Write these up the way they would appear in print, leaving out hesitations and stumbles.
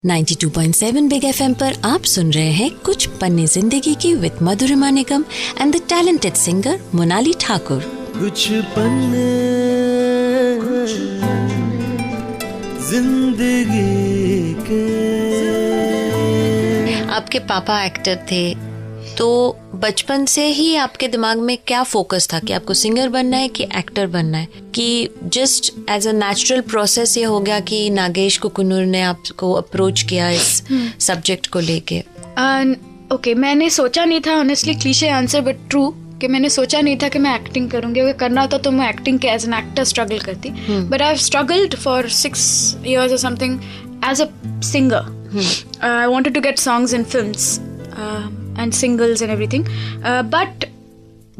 92.7 big FM पर आप सुन रहे हैं कुछ पन्ने जिंदगी की with Madhurima Nigam and the talented singer Monali Thakur. कुछ पन्ने जिंदगी के। आपके पापा एक्टर थे, तो बचपन से ही आपके दिमाग में क्या फोकस था कि आपको सिंगर बनना है कि एक्टर बनना है, कि just as a natural process ये हो गया कि नागेश कुकुनूर ने आपको अप्रोच किया इस सब्जेक्ट को लेके? ओके, मैंने सोचा नहीं था, honestly cliché answer but true, कि मैंने सोचा नहीं था कि मैं एक्टिंग करूंगी। अगर करना होता तो मैं एक्टिंग के एज एन एक्टर स्ट्रगल करती, but I have struggled for 6 years or something as a singer. I wanted to get songs in films and singles and everything, but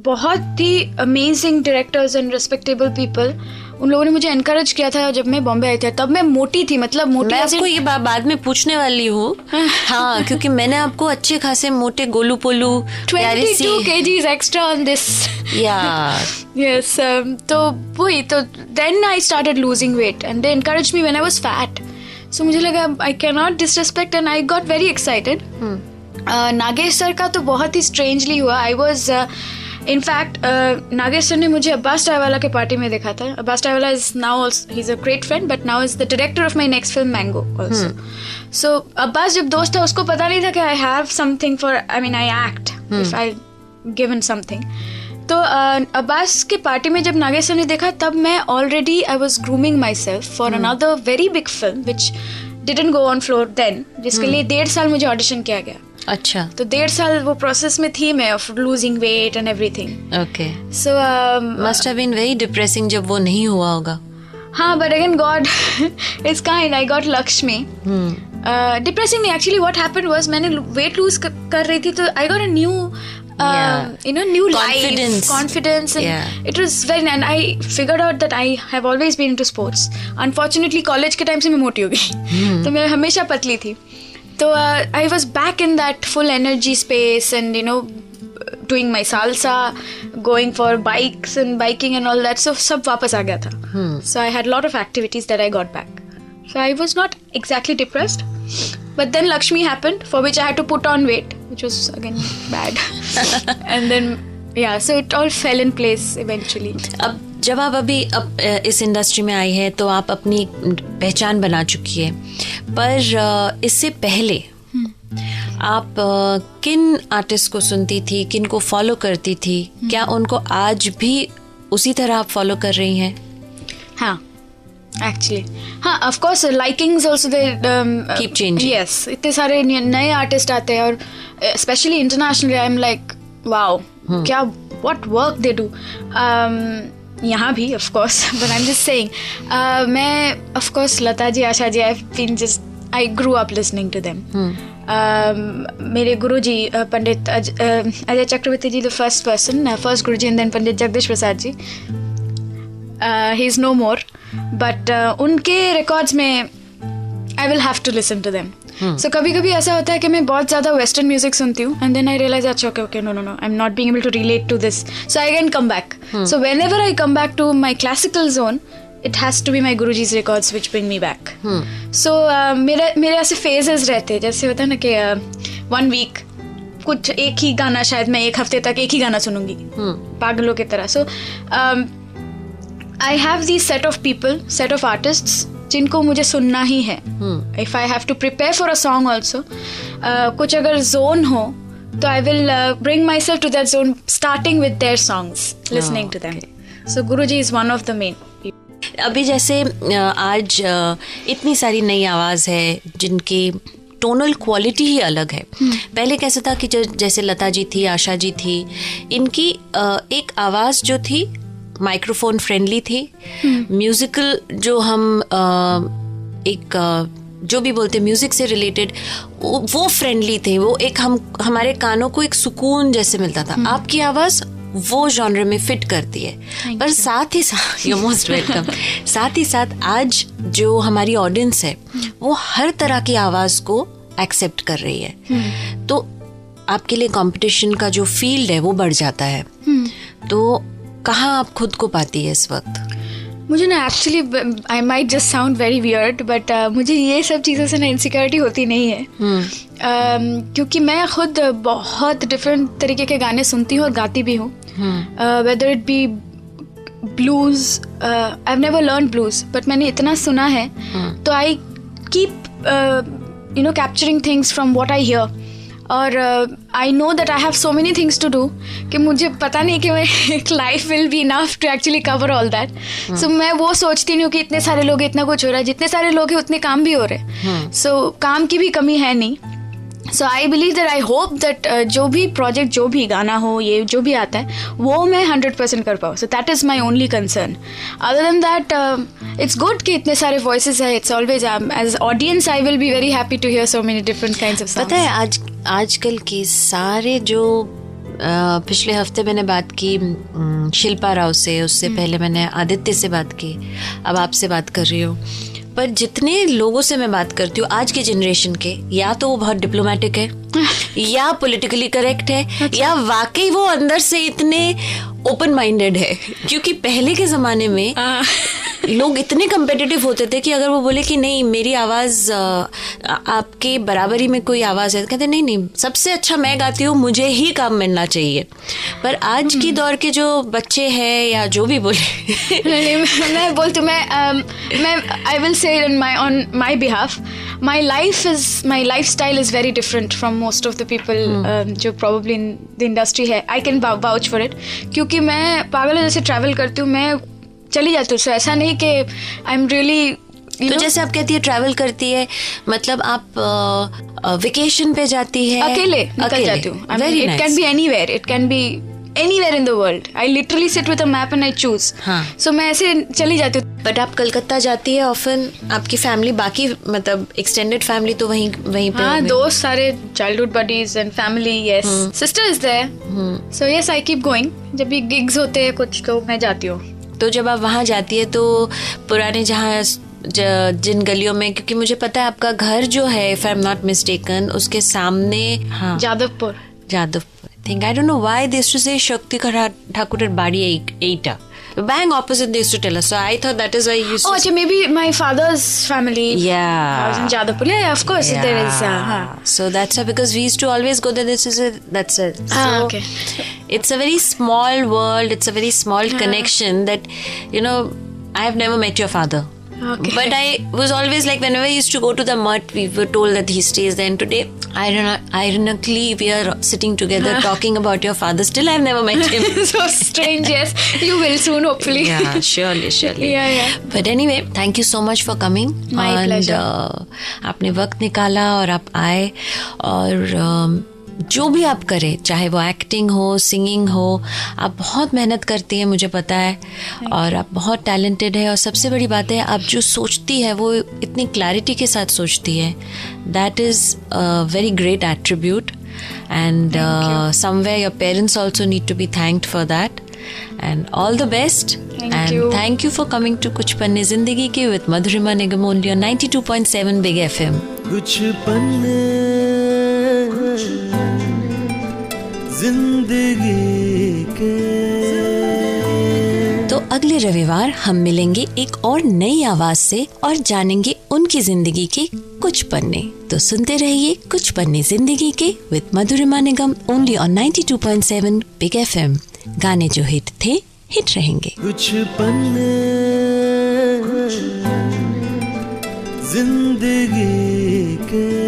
बहुत ही amazing directors and respectable people, उन लोगों ने मुझे encourage किया था। जब मैं बॉम्बे आई थी तब मैं मोटी थी, मतलब मोटी। मैं आपको ये बाद में पूछने वाली हूँ। हाँ, क्योंकि मैंने आपको अच्छे खासे मोटे Golu पोलू 22 kgs extra on this. Yes, तो वही तो then I started losing weight and they encouraged me when I was fat. So मुझे लगा I cannot disrespect and I got very excited. Nagesh sir का तो बहुत ही स्ट्रेंजली हुआ। I was in fact Nagesh sir ने मुझे अब्बास टायवाला के पार्टी में देखा था। Abbas Tyrewala is now he is a great friend but now is the director of my next film Mango also. So Abbas जब दोस्त था उसको पता नहीं था कि I have something for, I mean I act if I given something. तो अब्बास के पार्टी में जब नागेश सर ने देखा तब मैं already I was grooming myself for another very big film which didn't go on floor then, जिसके लिए 1.5 साल मुझे ऑडिशन किया गया। अच्छा, तो 1.5 साल वो प्रोसेस में थी मैं, of losing weight and everything. Okay, so must have been very depressing जब वो नहीं हुआ होगा। हाँ, but again God is kind, I got Laxmi. Depressing नहीं, एक्चुअली व्हाट हैपेंड वाज मैंने वेट लूज कर रही थी, तो I got a new new life, confidence, and it was very, and I figured out that I have always been into sports. Unfortunately college के time से मैं मोटी हो गई, तो मैं हमेशा पतली थी। तो I was back in that full energy space and doing my salsa, going for bikes and biking and all that, so सब वापस आ गया था। So I had a lot of activities that I got back. So I was not exactly depressed, but then Lakshmi happened, for which I had to put on weight, which was again bad. And then so it all fell in place eventually. अब जब आप अभी इस industry में आई है तो आप अपनी पहचान बना चुकी है, पर इससे पहले आप किन आर्टिस्ट को सुनती थी, किन को फॉलो करती थी? क्या उनको आज भी उसी तरह आप फॉलो कर रही हैं? हाँ, एक्चुअली हाँ, of course likings also they keep changing. Yes, इतने सारे नए आर्टिस्ट आते हैं और specially internationally I am like wow, क्या व्हाट वर्क दे डू। यहाँ भी of course, but I am just saying, मैं of course Lata ji, Asha ji, I grew up listening to them. मेरे guruji Pandit Ajay Chakraborty ji, the first guruji, and then Pandit Jagdish Prasad ji, he is no more, but उनके records में I will have to listen to them. So कभी कभी ऐसा होता है कि मैं बहुत ज़्यादा वेस्टर्न म्यूजिक सुनती हूँ एंड देन आई रियलाइज अच्छा okay no I am not being able to relate to this, so I can come back. So whenever I come back to my classical zone, it has to be my Guruji's records which bring me back. So मेरे ऐसे phases रहते हैं, जैसे होता है ना कि 1 week कुछ एक ही गाना, शायद मैं 1 हफ्ते तक एक ही गाना सुनूंगी पागलों की तरह। So I have these set of people, set of artists जिनको मुझे सुनना ही है। If I have to prepare for a song also, कुछ अगर zone हो तो I will bring myself to that zone starting with their songs, listening to them. So Guruji is one of the main. अभी जैसे आज इतनी सारी नई आवाज़ है जिनकी टोनल क्वालिटी ही अलग है। पहले कैसे था कि जैसे लता जी थी, आशा जी थी, इनकी एक आवाज़ जो थी माइक्रोफोन फ्रेंडली थी, म्यूजिकल जो हम जो भी बोलते म्यूजिक से रिलेटेड वो फ्रेंडली थे, वो एक हमारे कानों को एक सुकून जैसे मिलता था। आपकी आवाज़ वो जॉनर में फिट करती है, पर साथ ही साथ यू मोस्ट वेलकम, साथ ही साथ आज जो हमारी ऑडियंस है वो हर तरह की आवाज़ को एक्सेप्ट कर रही है, तो आपके लिए कंपटीशन का जो फील्ड है वो बढ़ जाता है। तो कहाँ आप खुद को पाती है इस वक्त? मुझे ना actually I might just sound very weird but मुझे ये सब चीज़ों से ना इनसिक्योरिटी होती नहीं है क्योंकि मैं खुद बहुत डिफरेंट तरीके के गाने सुनती हूँ और गाती भी हूँ whether it be blues I have never learn blues but मैंने इतना सुना है तो I keep you know capturing things from what I hear और I know that I have so many things to do कि मुझे पता नहीं कि मैं एक life will be enough to actually cover all that so मैं वो सोचती नहीं हूँ कि इतने सारे लोग इतना कुछ हो रहा है जितने सारे लोग हैं उतने काम भी हो रहे हैं सो काम की भी कमी है नहीं so I believe that I hope that जो भी प्रोजेक्ट जो भी गाना हो ये जो भी आता है वो मैं 100% कर पाऊँ so that is my only concern other than that it's good कि इतने सारे वॉइसेस है it's always as audience I will be very happy to hear so many different kinds of songs पता है आजकल की सारे जो पिछले हफ्ते मैंने बात की शिल्पा राव से उससे पहले मैंने आदित्य से बात की अब आपसे बात कर रही हूँ पर जितने लोगों से मैं बात करती हूँ आज के जनरेशन के या तो वो बहुत डिप्लोमेटिक है या पॉलिटिकली करेक्ट है या वाकई वो अंदर से इतने ओपन माइंडेड है क्योंकि पहले के ज़माने में लोग इतने कम्पिटिटिव होते थे कि अगर वो बोले कि नहीं मेरी आवाज़ आपके बराबरी में कोई आवाज़ है कहते नहीं नहीं सबसे अच्छा मैं गाती हूँ मुझे ही काम मिलना चाहिए पर आज की दौर के जो बच्चे हैं या जो भी बोले मैं बोलती हूँ मैं I will say on my behalf my life style is very different from most of the people जो प्रॉब्ली इन द इंडस्ट्री है I can vouch for it क्योंकि मैं पागल जैसे ट्रैवल करती हूँ मैं चली जाती हूँ सो ऐसा नहीं कि आई एम रियली तो जैसे आप कहती है ट्रैवल करती है मतलब आप वेकेशन पे जाती है अकेले निकल जाती हूँ it can be anywhere it can be anywhere in the world. I literally sit with a map and I choose. So मैं ऐसे चली जाती हूँ. But आप कलकत्ता जाती है often आपकी फैमिली बाकी मतलब extended family तो वहीं पे हाँ दोस्त सारे childhood buddies and family yes sister is there so yes I keep going जब भी gigs होते हैं कुछ तो मैं जाती हूँ. तो जब आप वहाँ जाती है तो पुराने जहाँ जिन गलियों में क्योंकि मुझे पता है आपका घर जो है if I'm not mistaken उसके सामने Jadavpur think I don't know why they used to say Shakti Thakur Badi Eita. Bang opposite they used to tell us. So I thought that is why you used to... Oh, maybe my father's family. Yeah. was in Jadavpur. Yeah, of course there is. So that's why because we used to always go there. That's it. So okay. It's a very small world. It's a very small connection that, you know, I have never met your father. Okay. But I was always like whenever I used to go to the mutt, we were told that he stays there. And today, ironically, we are sitting together talking about your father. Still, I've never met him. So strange. Yes, you will soon, hopefully. Yeah, surely. Yeah. But anyway, thank you so much for coming. My pleasure. आपने वक्त निकाला और आप आए और जो भी आप करें चाहे वो एक्टिंग हो सिंगिंग हो आप बहुत मेहनत करती हैं मुझे पता है और आप बहुत टैलेंटेड है और सबसे बड़ी बात है आप जो सोचती है वो इतनी क्लैरिटी के साथ सोचती है that is very great attribute and somewhere your parents also need to be thanked for that and all the best and thank you for coming to Kuch Panne Zindagi Ke with Madhurima Nigam only on 92.7 big FM. Kuch Panne Zindagi के तो अगले रविवार हम मिलेंगे एक और नई आवाज से और जानेंगे उनकी जिंदगी के कुछ पन्ने. तो सुनते रहिए कुछ Panne Zindagi Ke with Madhurima Nigam only on 92.7 big FM. गाने जो हिट थे हिट रहेंगे. कुछ पन्ने जिंदगी के